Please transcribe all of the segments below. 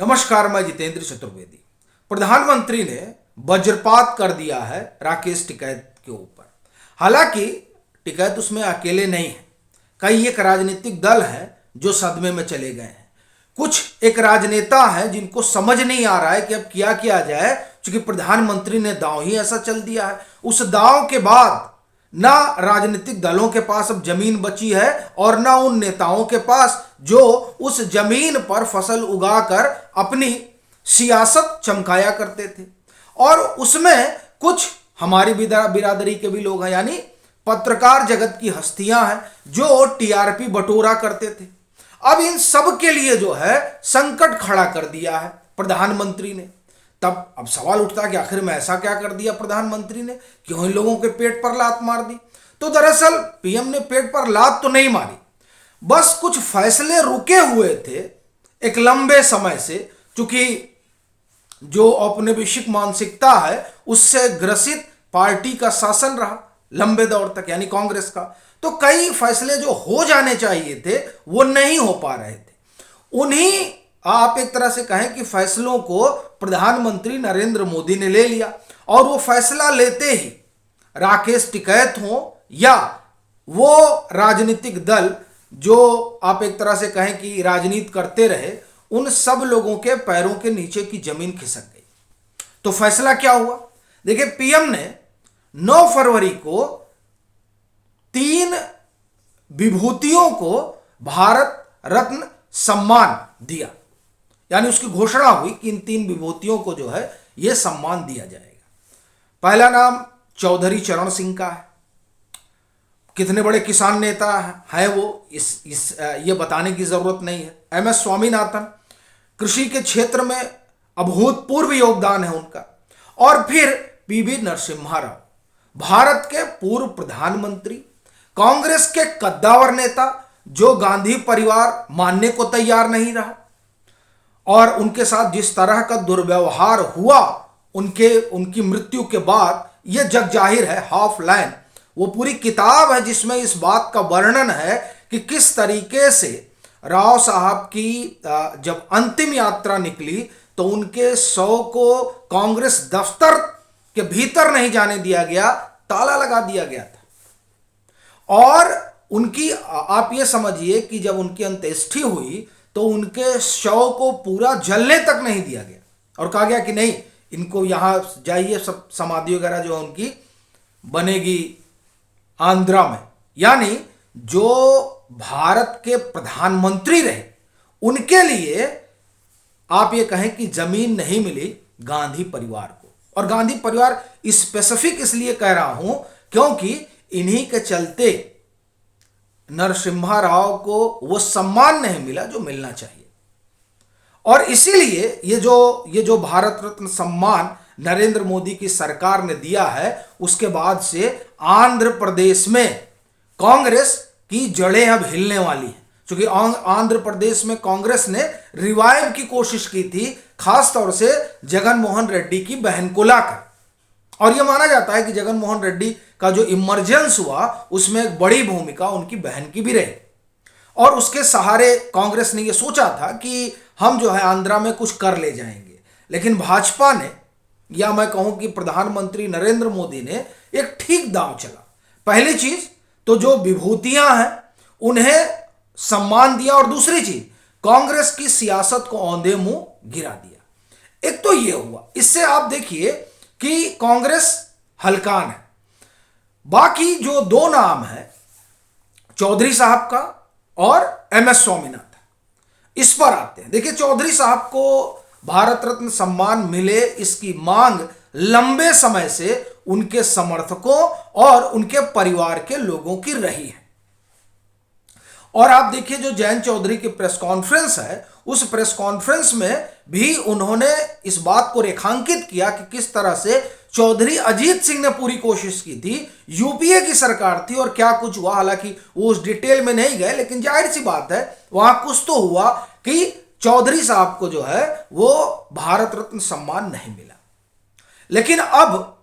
नमस्कार, मैं जितेंद्र चतुर्वेदी। प्रधानमंत्री ने वज्रपात कर दिया है राकेश टिकैत के ऊपर। हालांकि टिकैत उसमें अकेले नहीं है, कई एक राजनीतिक दल हैं जो सदमे में चले गए हैं। कुछ एक राजनेता हैं जिनको समझ नहीं आ रहा है कि अब क्या किया जाए, क्योंकि प्रधानमंत्री ने दांव ही ऐसा चल दिया है। उस दांव के बाद ना राजनीतिक दलों के पास अब जमीन बची है और ना उन नेताओं के पास जो उस जमीन पर फसल उगाकर अपनी सियासत चमकाया करते थे। और उसमें कुछ हमारी बिरादरी के भी लोग हैं, यानी पत्रकार जगत की हस्तियां हैं जो टीआरपी बटोरा करते थे। अब इन सब के लिए जो है संकट खड़ा कर दिया है प्रधानमंत्री ने। तब अब सवाल उठता है कि आखिर में ऐसा क्या कर दिया प्रधानमंत्री ने, क्यों इन लोगों के पेट पर लात मार दी। तो दरअसल पीएम ने पेट पर लात तो नहीं मारी, बस कुछ फैसले रुके हुए थे एक लंबे समय से, क्योंकि जो औपनिवेशिक मानसिकता है उससे ग्रसित पार्टी का शासन रहा लंबे दौर तक, यानी कांग्रेस का। तो कई फैसले जो हो जाने चाहिए थे वो नहीं हो पा रहे थे। उन्हीं आप एक तरह से कहें कि फैसलों को प्रधानमंत्री नरेंद्र मोदी ने ले लिया, और वो फैसला लेते ही राकेश टिकैत हो या वो राजनीतिक दल जो आप एक तरह से कहें कि राजनीति करते रहे, उन सब लोगों के पैरों के नीचे की जमीन खिसक गई। तो फैसला क्या हुआ, देखिए पीएम ने 9 फरवरी को 3 विभूतियों को भारत रत्न सम्मान दिया, यानी उसकी घोषणा हुई कि इन 3 विभूतियों को जो है यह सम्मान दिया जाएगा। पहला नाम चौधरी चरण सिंह का है। कितने बड़े किसान नेता है वो, ये बताने की जरूरत नहीं है। एमएस स्वामीनाथन, कृषि के क्षेत्र में अभूतपूर्व योगदान है उनका। और फिर पीवी नरसिम्हा राव, भारत के पूर्व प्रधानमंत्री, कांग्रेस के कद्दावर नेता जो गांधी परिवार मानने को तैयार नहीं रहा, और उनके साथ जिस तरह का दुर्व्यवहार हुआ उनकी मृत्यु के बाद, यह जग जाहिर है। हाफ लाइन वो पूरी किताब है जिसमें इस बात का वर्णन है कि किस तरीके से राव साहब की जब अंतिम यात्रा निकली तो उनके शव को कांग्रेस दफ्तर के भीतर नहीं जाने दिया गया, ताला लगा दिया गया था। और उनकी आप ये समझिए कि जब उनकी अंत्येष्टि हुई तो उनके शव को पूरा जलने तक नहीं दिया गया, और कहा गया कि नहीं, इनको यहां जाइए, सब समाधि वगैरह जो है उनकी बनेगी आंध्रा में। यानी जो भारत के प्रधानमंत्री रहे उनके लिए आप ये कहें कि जमीन नहीं मिली गांधी परिवार को। और गांधी परिवार स्पेसिफिक इसलिए कह रहा हूं क्योंकि इन्हीं के चलते नरसिम्हा राव को वो सम्मान नहीं मिला जो मिलना चाहिए। और इसीलिए ये जो भारत रत्न सम्मान नरेंद्र मोदी की सरकार ने दिया है, उसके बाद से आंध्र प्रदेश में कांग्रेस की जड़ें अब हिलने वाली हैं। क्योंकि आंध्र प्रदेश में कांग्रेस ने रिवाइव की कोशिश की थी, खास तौर से जगन मोहन रेड्डी की बहन को लाकर। और यह माना जाता है कि जगन मोहन रेड्डी का जो इमरजेंस हुआ उसमें एक बड़ी भूमिका उनकी बहन की भी रही। और उसके सहारे कांग्रेस ने यह सोचा था कि हम जो है आंध्रा में कुछ कर ले जाएंगे। लेकिन भाजपा ने, या मैं कहूं कि प्रधानमंत्री नरेंद्र मोदी ने एक ठीक दांव चला। पहली चीज तो जो विभूतियां हैं उन्हें सम्मान दिया, और दूसरी चीज कांग्रेस की सियासत को औंधे मुंह गिरा दिया। एक तो यह हुआ, इससे आप देखिए कि कांग्रेस हलकान है। बाकी जो 2 नाम है, चौधरी साहब का और एमएस स्वामीनाथन, इस पर आते हैं। देखिए चौधरी साहब को भारत रत्न सम्मान मिले, इसकी मांग लंबे समय से उनके समर्थकों और उनके परिवार के लोगों की रही है। और आप देखिए जो जयंत चौधरी की प्रेस कॉन्फ्रेंस है, उस प्रेस कॉन्फ्रेंस में भी उन्होंने इस बात को रेखांकित किया कि किस तरह से चौधरी अजीत सिंह ने पूरी कोशिश की थी, यूपीए की सरकार थी और क्या कुछ हुआ। हालांकि वो उस डिटेल में नहीं गए, लेकिन जाहिर सी बात है वहां कुछ तो हुआ कि चौधरी साहब को जो है वो भारत रत्न सम्मान नहीं मिला। लेकिन अब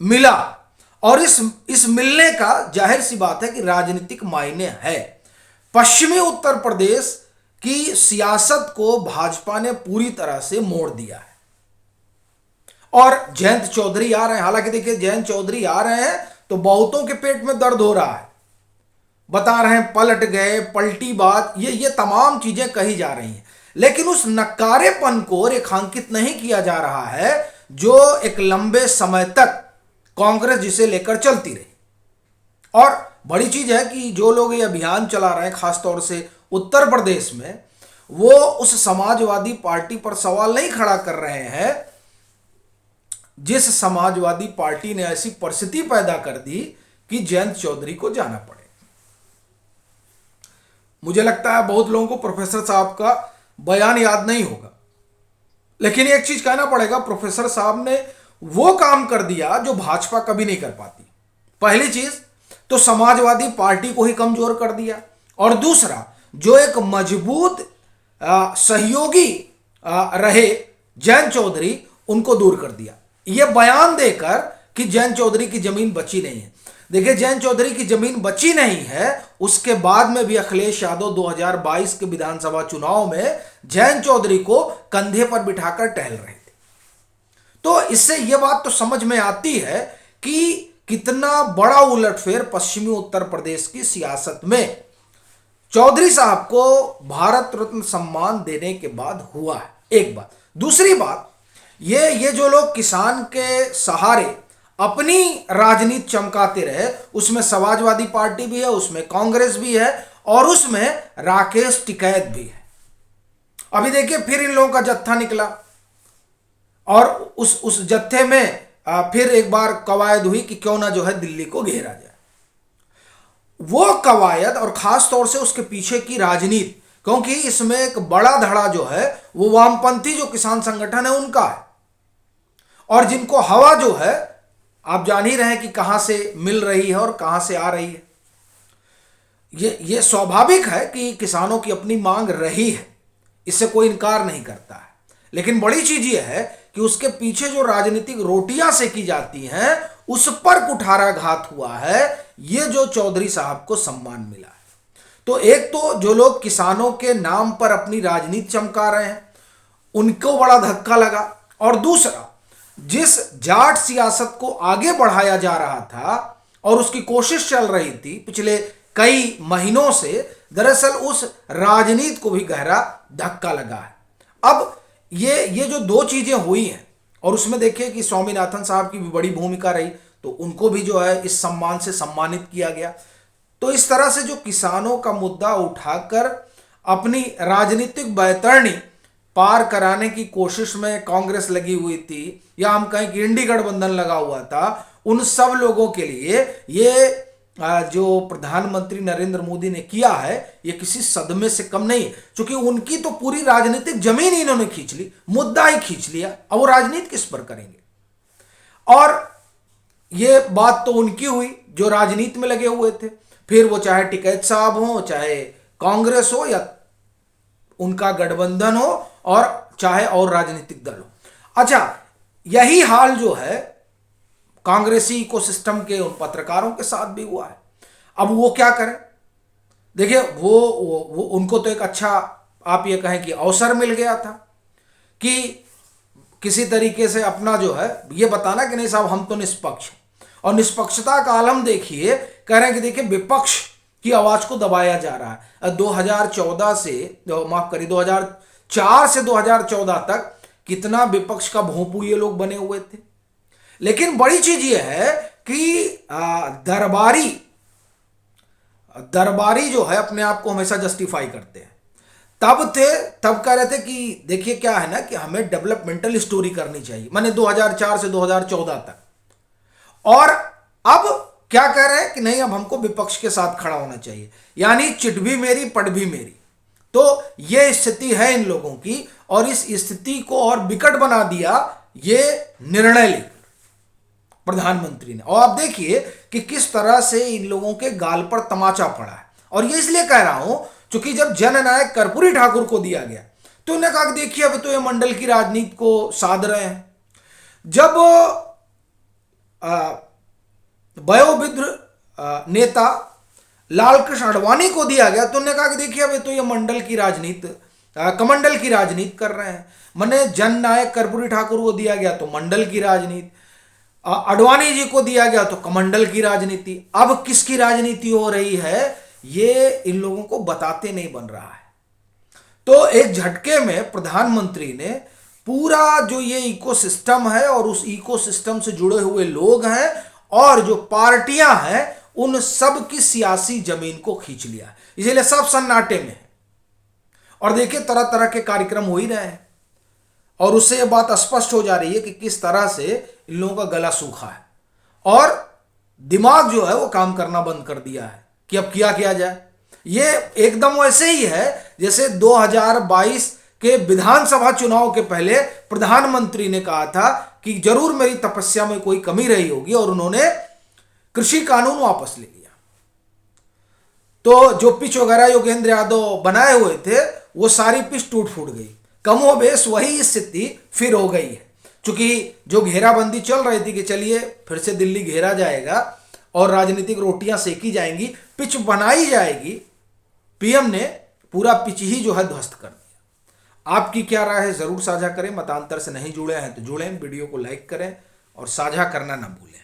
मिला, और इस मिलने का जाहिर सी बात है कि राजनीतिक मायने है। पश्चिमी उत्तर प्रदेश कि सियासत को भाजपा ने पूरी तरह से मोड़ दिया है। और जयंत चौधरी आ रहे हैं, हालांकि देखिए जयंत चौधरी आ रहे हैं तो बहुतों के पेट में दर्द हो रहा है, बता रहे हैं पलट गए, पलटी बात, ये तमाम चीजें कही जा रही हैं, लेकिन उस नकारेपन को रेखांकित नहीं किया जा रहा है जो एक लंबे समय तक कांग्रेस जिसे लेकर चलती रही। और बड़ी चीज है कि जो लोग ये अभियान चला रहे हैं खासतौर से उत्तर प्रदेश में, वो उस समाजवादी पार्टी पर सवाल नहीं खड़ा कर रहे हैं जिस समाजवादी पार्टी ने ऐसी परिस्थिति पैदा कर दी कि जयंत चौधरी को जाना पड़े। मुझे लगता है बहुत लोगों को प्रोफेसर साहब का बयान याद नहीं होगा, लेकिन एक चीज कहना पड़ेगा, प्रोफेसर साहब ने वो काम कर दिया जो भाजपा कभी नहीं कर पाती। पहली चीज तो समाजवादी पार्टी को ही कमजोर कर दिया, और दूसरा जो एक मजबूत सहयोगी रहे जयंत चौधरी, उनको दूर कर दिया ये बयान देकर कि जयंत चौधरी की जमीन बची नहीं है। देखिए जयंत चौधरी की जमीन बची नहीं है, उसके बाद में भी अखिलेश यादव 2022 के विधानसभा चुनाव में जयंत चौधरी को कंधे पर बिठाकर टहल रहे थे। तो इससे यह बात तो समझ में आती है कि कितना बड़ा उलटफेर पश्चिमी उत्तर प्रदेश की सियासत में चौधरी साहब को भारत रत्न सम्मान देने के बाद हुआ है। एक बात, दूसरी बात, ये जो लोग किसान के सहारे अपनी राजनीति चमकाते रहे, उसमें समाजवादी पार्टी भी है, उसमें कांग्रेस भी है, और उसमें राकेश टिकैत भी है। अभी देखिए फिर इन लोगों का जत्था निकला, और उस जत्थे में फिर एक बार कवायद हुई कि क्यों ना जो है दिल्ली को घेरा जाए। वो कवायद और खास तौर से उसके पीछे की राजनीति, क्योंकि इसमें एक बड़ा धड़ा जो है वो वामपंथी जो किसान संगठन है उनका है, और जिनको हवा जो है आप जान ही रहे हैं कि कहां से मिल रही है और कहां से आ रही है। ये स्वाभाविक है कि किसानों की अपनी मांग रही है, इससे कोई इनकार नहीं करता है, लेकिन बड़ी चीज ये है कि उसके पीछे जो राजनीतिक रोटियां सेकी जाती हैं उस पर कुठाराघात हुआ है, ये जो चौधरी साहब को सम्मान मिला है। तो एक तो जो लोग किसानों के नाम पर अपनी राजनीति चमका रहे हैं उनको बड़ा धक्का लगा, और दूसरा जिस जाट सियासत को आगे बढ़ाया जा रहा था और उसकी कोशिश चल रही थी पिछले कई महीनों से, दरअसल उस राजनीति को भी गहरा धक्का लगा है। अब ये जो दो चीजें हुई हैं, और उसमें देखिए कि स्वामीनाथन साहब की भी बड़ी भूमिका रही, तो उनको भी जो है इस सम्मान से सम्मानित किया गया। तो इस तरह से जो किसानों का मुद्दा उठाकर अपनी राजनीतिक बैतरणी पार कराने की कोशिश में कांग्रेस लगी हुई थी, या हम कहें कि इंडी गठबंधन लगा हुआ था, उन सब लोगों के लिए ये जो प्रधानमंत्री नरेंद्र मोदी ने किया है ये किसी सदमे से कम नहीं, क्योंकि उनकी तो पूरी राजनीतिक जमीन इन्होंने खींच ली, मुद्दा ही खींच लिया। अब वो राजनीति किस पर करेंगे? और ये बात तो उनकी हुई जो राजनीति में लगे हुए थे, फिर वो चाहे टिकैत साहब हो, चाहे कांग्रेस हो, या उनका गठबंधन हो, और चाहे और राजनीतिक दल हो। अच्छा, यही हाल जो है कांग्रेसी इकोसिस्टम के उन पत्रकारों के साथ भी हुआ है। अब वो क्या करें? देखिए वो उनको तो एक अच्छा आप ये कहें कि अवसर मिल गया था कि किसी तरीके से अपना जो है ये बताना कि नहीं साहब हम तो निष्पक्ष हैं, और निष्पक्षता का आलम देखिए, कह रहे हैं कि देखिए विपक्ष की आवाज को दबाया जा रहा है। 2014 से माफ करिए 2004 से 2014 तक कितना विपक्ष का भोंपू ये लोग बने हुए थे। लेकिन बड़ी चीज ये है कि दरबारी जो है अपने आप को हमेशा जस्टिफाई करते हैं। तब कह रहे थे कि देखिए क्या है ना कि हमें डेवलपमेंटल स्टोरी करनी चाहिए, माने 2004 से 2014 तक, और अब क्या कह रहे हैं कि नहीं अब हमको विपक्ष के साथ खड़ा होना चाहिए, यानी चिट भी मेरी पट भी मेरी। तो यह स्थिति है इन लोगों की, और इस स्थिति को और विकट बना दिया ये निर्णय लेकर प्रधानमंत्री ने। और आप देखिए कि किस तरह से इन लोगों के गाल पर तमाचा पड़ा है। और ये इसलिए कह रहा हूं क्योंकि जब जननायक कर्पूरी ठाकुर को दिया गया तो उन्होंने कहा कि देखिए अब तो ये मंडल की राजनीति को साध रहे हैं। जब वयोवृद्ध नेता लालकृष्ण आडवाणी को दिया गया तो उन्होंने कहा कि देखिए अब तो ये मंडल की राजनीति, कमंडल की राजनीति कर रहे हैं। मैंने जननायक कर्पूरी ठाकुर को दिया गया तो मंडल की राजनीति, आडवाणी जी को दिया गया तो कमंडल की राजनीति। अब किसकी राजनीति हो रही है ये इन लोगों को बताते नहीं बन रहा है। तो एक झटके में प्रधानमंत्री ने पूरा जो ये इकोसिस्टम है और उस इकोसिस्टम से जुड़े हुए लोग हैं और जो पार्टियां हैं उन सब की सियासी जमीन को खींच लिया, इसीलिए सब सन्नाटे में है। और देखिए तरह तरह के कार्यक्रम हो ही रहे हैं और उससे यह बात स्पष्ट हो जा रही है कि किस तरह से इन लोगों का गला सूखा है और दिमाग जो है वो काम करना बंद कर दिया है कि अब किया जाए। ये एकदम वैसे ही है जैसे 2022 के विधानसभा चुनाव के पहले प्रधानमंत्री ने कहा था कि जरूर मेरी तपस्या में कोई कमी रही होगी और उन्होंने कृषि कानून वापस ले लिया। तो जो पिच वगैरह योगेंद्र यादव बनाए हुए थे वो सारी पिच टूट फूट गई। कमोबेश वही स्थिति फिर हो गई है, क्योंकि जो घेराबंदी चल रही थी कि चलिए फिर से दिल्ली घेरा जाएगा और राजनीतिक रोटियां सेकी जाएंगी, पिच बनाई जाएगी, पीएम ने पूरा पिच ही जो है ध्वस्त कर दिया। आपकी क्या राय है जरूर साझा करें। मतांतर से नहीं जुड़े हैं तो जुड़ें, वीडियो को लाइक करें और साझा करना ना भूलें।